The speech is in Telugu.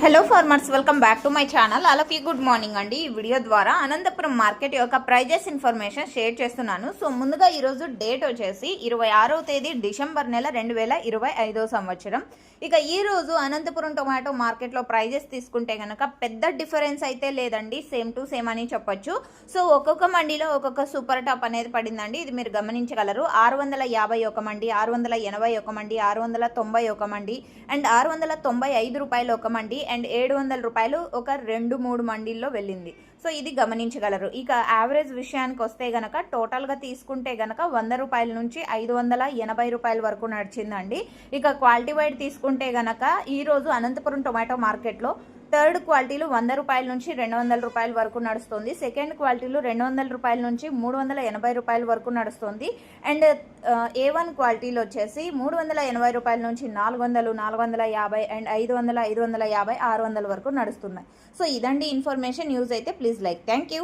Hello farmers, welcome back to my channel. అలాగే గుడ్ మార్నింగ్ అండి. ఈ వీడియో ద్వారా అనంతపురం మార్కెట్ యొక్క ప్రైజెస్ ఇన్ఫర్మేషన్ షేర్ చేస్తున్నాను. సో ముందుగా ఈరోజు డేట్ వచ్చేసి 26వ తేదీ డిసెంబర్ నెల 2025 సంవత్సరం. ఇక ఈ రోజు అనంతపురం టొమాటో మార్కెట్లో ప్రైజెస్ తీసుకుంటే కనుక పెద్ద డిఫరెన్స్ అయితే లేదండి, సేమ్ టు సేమ్ అని చెప్పొచ్చు. సో ఒక్కొక్క మండీలో ఒక్కొక్క సూపర్ టాప్ అనేది పడిందండి, ఇది మీరు గమనించగలరు. 651 మండి, 681 మండి, 691 మండి అండ్ 695 రూపాయలు ఒక మండి అండ్ 700 రూపాయలు ఒక 2-3 మండీల్లో వెళ్ళింది. సో ఇది గమనించగలరు. ఇక యావరేజ్ విషయానికి వస్తే గనక టోటల్గా తీసుకుంటే గనక 100 రూపాయల నుంచి 580 రూపాయల వరకు నడిచిందండి. ఇక క్వాలిటీ వైడ్ తీసుకుంటే గనక ఈరోజు అనంతపురం టొమాటో మార్కెట్లో థర్డ్ క్వాలిటీలు 100 రూపాయల నుంచి 200 రూపాయల వరకు నడుస్తుంది. సెకండ్ క్వాలిటీలు 200 రూపాయల నుంచి 380 రూపాయల వరకు నడుస్తుంది. అండ్ A1 క్వాలిటీలు వచ్చేసి 380 రూపాయల నుంచి 400, 450 అండ్ 500, 550, 600 వరకు నడుస్తున్నాయి. సో ఇదండి ఇన్ఫర్మేషన్. యూజ్ అయితే ప్లీజ్ లైక్. Thank you.